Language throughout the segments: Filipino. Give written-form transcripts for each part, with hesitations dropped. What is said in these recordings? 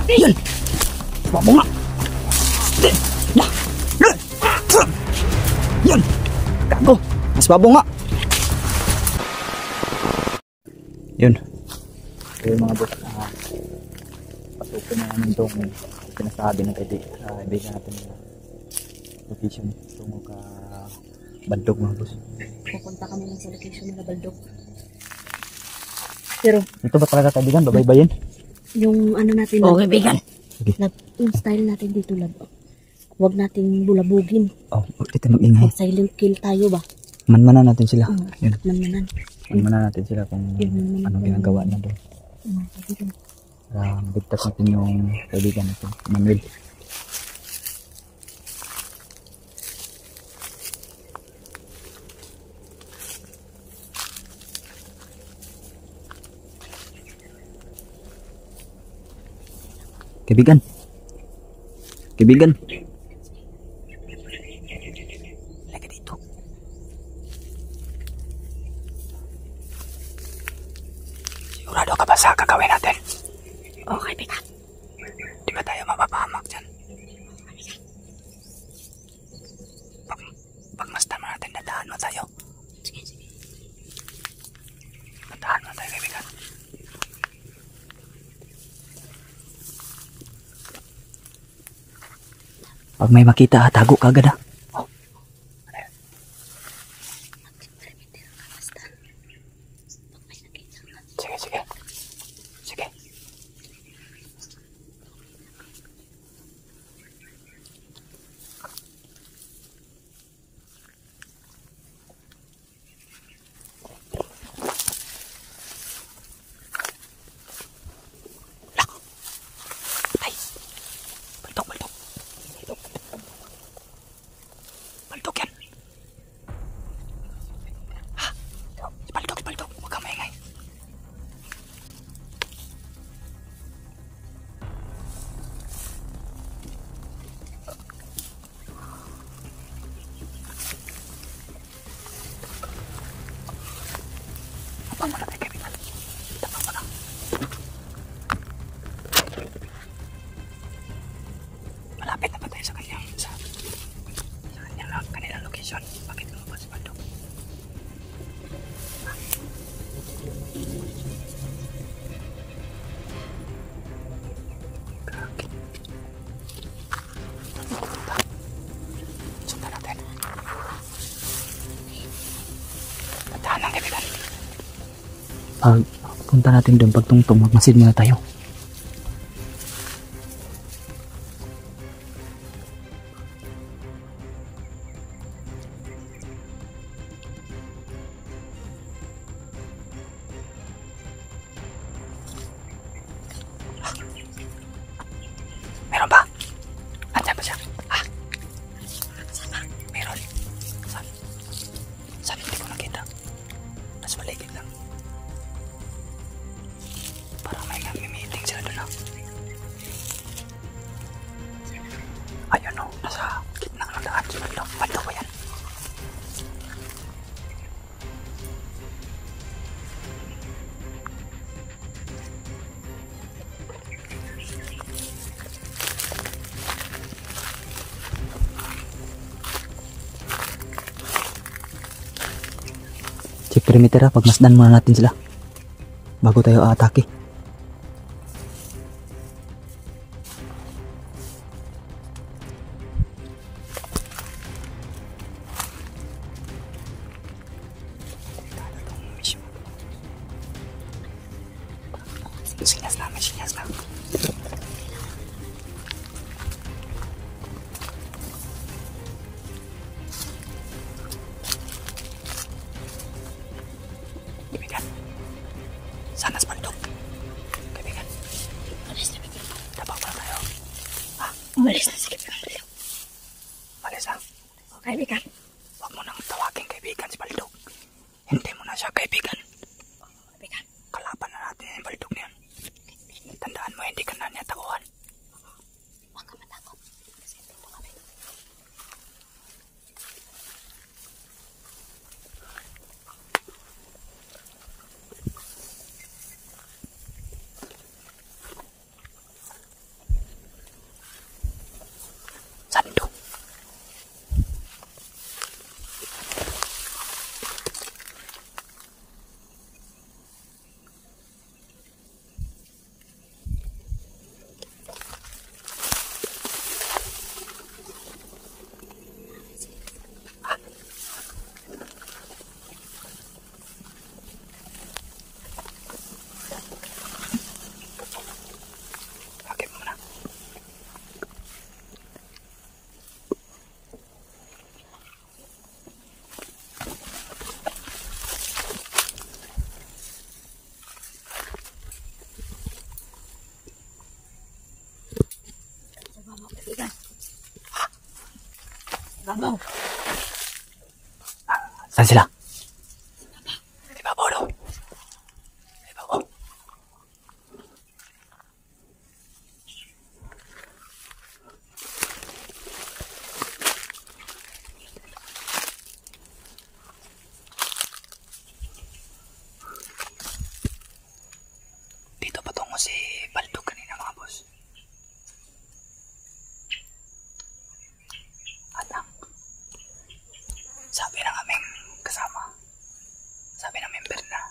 Yan! Babo nga! Yan! Gago! Mas babo nga! Yun. So yung mga boss, pasukin na namin itong sinasabi ng kaibigan natin na location tungo ka Baldog mga boss. Pupunta kami lang sa location ng Baldog. Pero ito ba talaga kaibigan? Babaybayin? yung ano natin, Oo kaibigan. yung style natin dito lab. Huwag nating bulabugin. Oh, ito mag-ingay. Mag silent kill tayo ba? Manmanan natin sila. Yun. Manmanan. Manmanan natin sila kung anong ginagawa niya doon. Para mabigtas natin yung kaibigan natin, Manuel. Kaibigan. Kaibigan. Lagi dito. Sigurado ka ba sa gagawin natin? Oo, kaibigan. Di ba tayo mapapahamak dyan? Pagmasdan mo natin, nadahan mo tayo. Sige, sige. Nadahan mo tayo, kaibigan. Pag may makita, tago ka agad. Oh. Sige, sige. Sige. Ay. Baltok, baltok. Baltok yan. Ha? Baltok, baltok. Huwag kang maingay. Tapang mo na tayo, kaibigan. Tapang mo na. Malapit na ba tayo sa kanyang kanilang location? Bakit lumabas si Baltok? Bakit? Sundan natin. Tandaan lang, kaibigan. Pag punta natin doon, pagtungtong, magmasid muna tayo. Meron ba? Andyan ba siya? Ha? Sana? Meron? Saan? Saan hindi ko nakita? Nasa maligid lang. Parang may meeting sila doon lang. Ayun o, nasa gitna ng daan si Baltok. Baltok ba yan? Check perimeter ha, pagmasdan muna natin sila bago tayo aatake. Sinyas namin, sinyas namin. Kaibigan, sana sa Baltok. Kaibigan, Umalis na kaibigan. tabang mo na tayo. Ha? Umalis na si kaibigan. Malis ha? O kaibigan. Huwag mo nang tawagin kaibigan si Baltok. Hindi mo na siya kaibigan. Kaibigan. Kalaban na natin yung Baltok niyan. Tandaan mo, hindi ka na niya tauhan. Huwag ka matakot. Kasi dito kami. Babaw. Saan sila? Ibabaw daw. Ibabaw. Dito patungo si Baldog kanina mga boss. At ang sabi ng aming kasama, sabi ng member na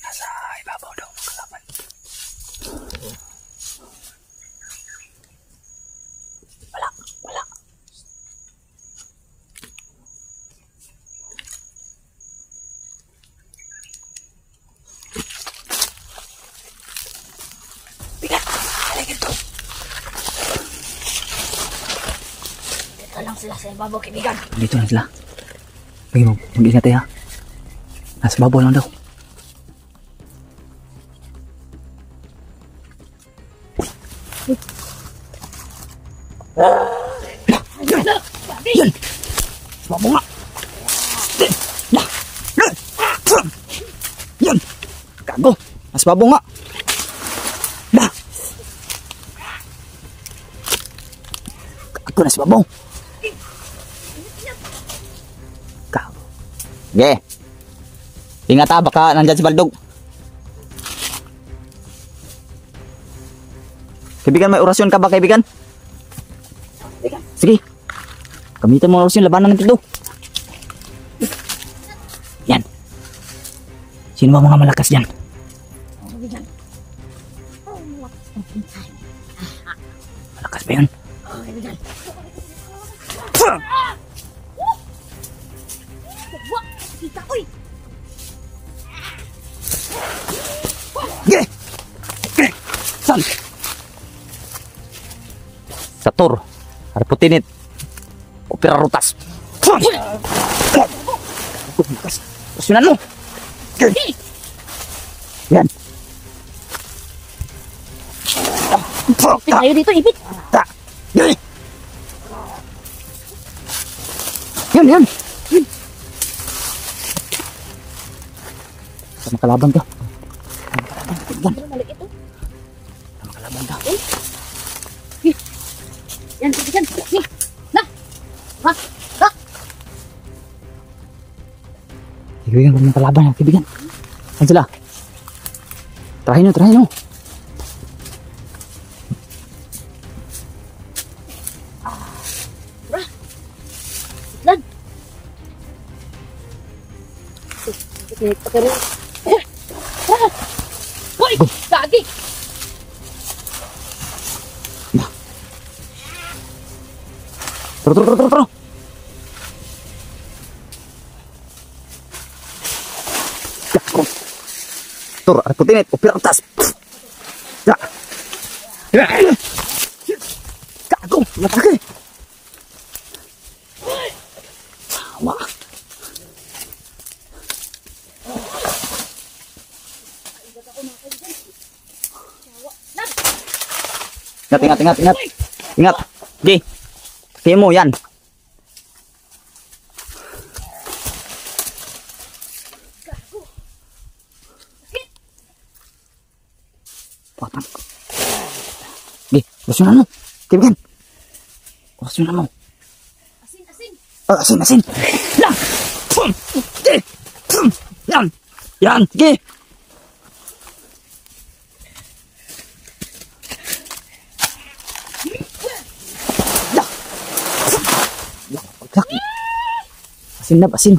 nasa ibabaw daw magkalaban. Wala. Bigat, halika ito. Dito lang sila sa babaw, kaibigan. Dito na sila. Mag-ingat tayo ha. Nasa babaw lang daw. Yan! Sa babaw nga! Yan! Gago! Nasa babaw nga! Gago, nasa babaw! Ge. Ingat ha, baka nandyan si Baldog. Kaibigan, may orasyon ka ba, kaibigan? Sige. Gamitin mo orasyon, labanan natin ito. Yan. Sino ba mga malakas dyan? Kaibigan. Malakas ba yun? Kaibigan. Kita, uy! Ge! Saan? Satur. Harputinit. Opera rutas. Pasunan mo. Yan. Ipit tayo dito, ipit. Yan. Makalaban ka. Malik ito. Makalaban ka. Yan, kaibigan. Na! Ha? Kaibigan, huwag makalaban ha, kaibigan. Saan sila? Tirahin nyo. Lan! Pero... Hoy! Gagi! Turo. Tur, harputinit, opera rutas. Gago, matake. Wah. Ingat. Ingat. Gi. Kaya mo yan. Potong. Gi, rasunan mo. Kaibigan. Rasunan mo. Asin. Lang. Gi. Yan. Gi. Asin.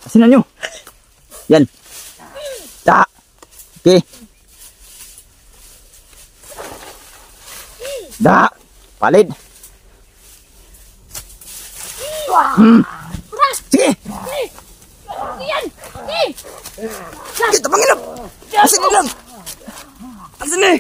Asinan nyo. Yan. Okay. Palit. Sige. Yan! Kita pangilap. Asin lang. Asin eh.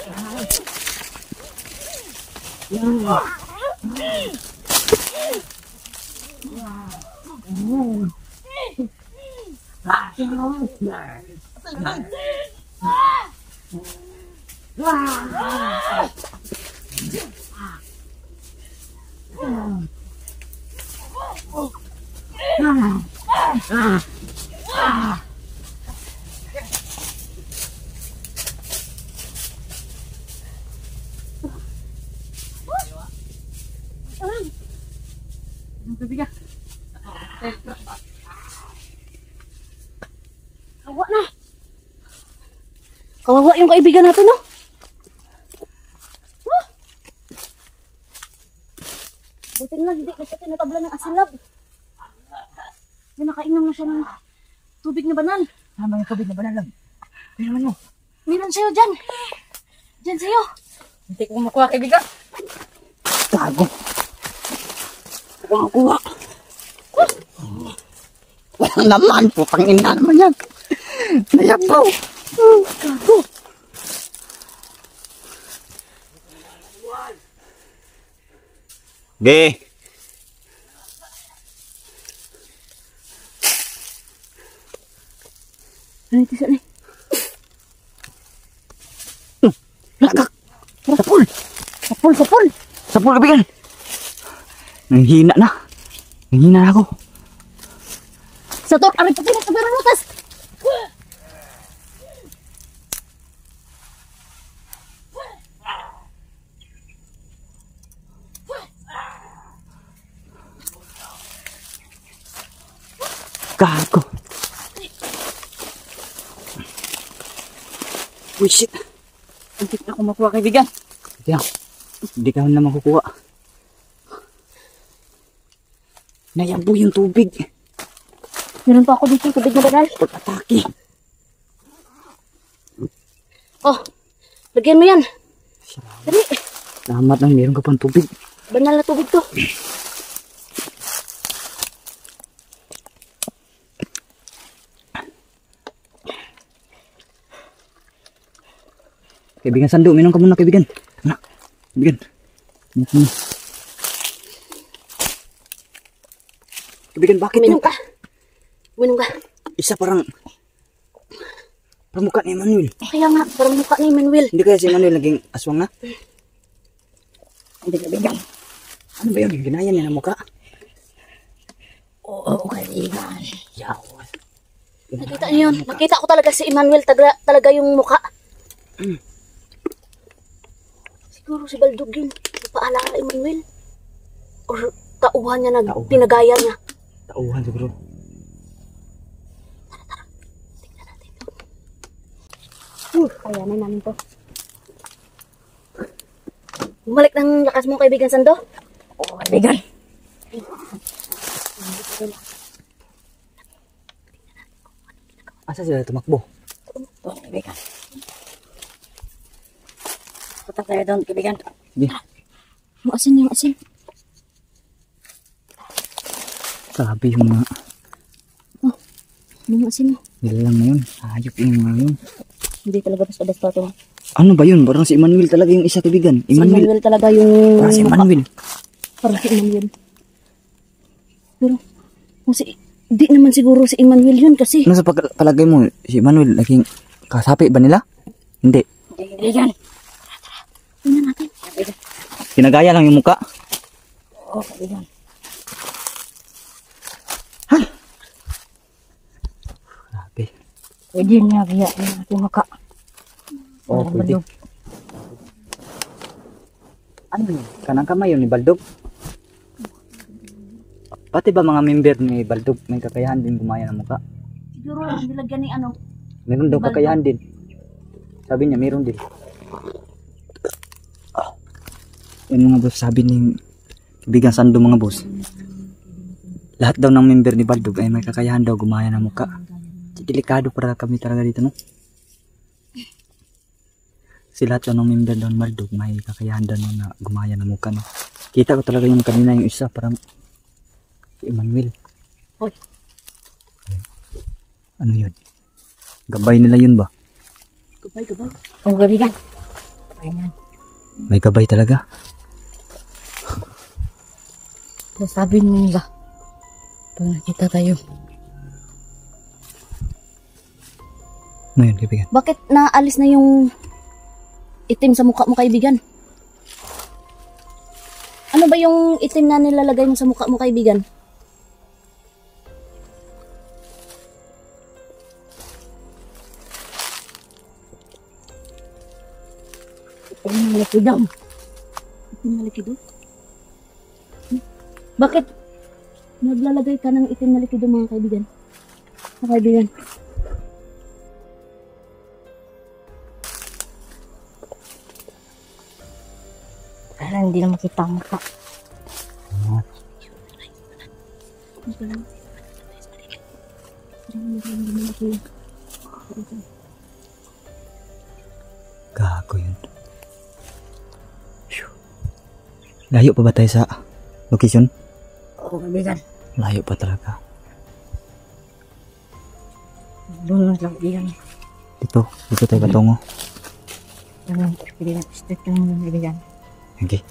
Kawawa na. Kawawa yung kaibigan natin, no? Buti nga, hindi kasi tinatabla ng asilab. Nakainom na siya ng tubig na banal. Tama yung tubig na banal lang. Pero naman mo. Meron sa'yo dyan. Dyan sa'yo. Hindi ko makuha kaibigan. Gago. Hindi ko makuha. Walang naman po. Pangina naman yan. Nayapaw. Gago. Ge. Ano ito sa'yo? Lagak. Sapul. Sapul, sapul. Sapul kaibigan. Nanghina na. Nanghina na ako. Sa tor, aray pa pinag sa lutas. Gago. Oh shit. Hindi na ako makuha kaibigan. Hindi ka na makukuha. Nayabo yung tubig. Meron pa ako dito, tubig na banal. Pag-atake. Oh, lagyan mo yan. Dali. Salamat lang, meron ka pang tubig. Banal na tubig to. Kaibigan Sando, minum ka muna kaibigan. Ano? Kaibigan. Minum. Kaibigan, bakit Minum ka. Minum ka. Isa parang mukha ni Emmanuel. Kaya nga, parang mukha ni Manuel. Hindi kaya si Emmanuel naging aswang na? Hindi kaibigan. Ano ba yun? Ginaya niya ng mukha? Oo, kaibigan. Yawas. Nakita niyo yun. Nakita ko talaga si Emmanuel talaga yung mukha. Siguro si Baldog yun. Paalala Emmanuel. Or tauhan niya na pinagaya niya. Tauhan siguro. Kaya na namin to. Bumalik ng lakas mo kaibigan Sando. Oo, kaibigan. Asa sila tumakbo? Oo, kaibigan. Putak tayo doon, kaibigan. Sige. Maasin yung asin. Sabi yung mga Mga asin mo. nilalang na yun. Hayop yung mga yun. Hindi talaga basta-basta to. Ano ba yun? Parang si Emmanuel talaga yung isa, kaibigan. Si Emmanuel talaga yung Parang si mukha. Emmanuel. Parang si Emmanuel. Pero, kung di naman siguro si Emmanuel yun kasi. Ano sa palagay mo? Si Emmanuel naging kasapi ba nila? Hindi. Kaibigan. Tara. Tingnan natin. Pinagaya lang yung muka. Oo, kaibigan. Grabe. Pwede niya kaya yung ating mukha. Oo, pwede. Ano yun? Kanang kamay yun ni Baldog? Pati ba mga member ni Baldog may kakayahan din gumaya ng muka? Siguro nilagyan ni ano. Meron daw Baldog. kakayahan din. Sabi niya meron din. Yun mga boss, sabi ni kaibigan Sando mga boss. Lahat daw ng member ni Baldog ay may kakayahan daw gumaya ng muka. Delikado para kami talaga dito, no? Kasi lahat daw ng member daw ng Baldog may kakayahan daw na gumaya ng muka, no? Kita ko talaga yung kanina yung isa, parang si Emmanuel. Hoy. Ano yun? Gabay nila yun ba? Gabay. Oo, kaibigan. Ayan. May gabay talaga. Sabi nila. Pag nakita tayo. Ano yun, kaibigan? Bakit naalis na yung itim sa mukha mo, kaibigan? Ano ba yung itim na nilalagay mo sa mukha mo, kaibigan? Itim na likidam. Itim na likido? Bakit naglalagay ka ng itim na likido, mga kaibigan? Mga kaibigan. Para hindi na makita ang mukha. Gago yun. Phew. Layo pa ba tayo sa location? Oo, kaibigan. Layo pa talaga. Doon lang lang, kaibigan. Dito tayo patungo. Kaibigan, straight lang lang, kaibigan. Okay.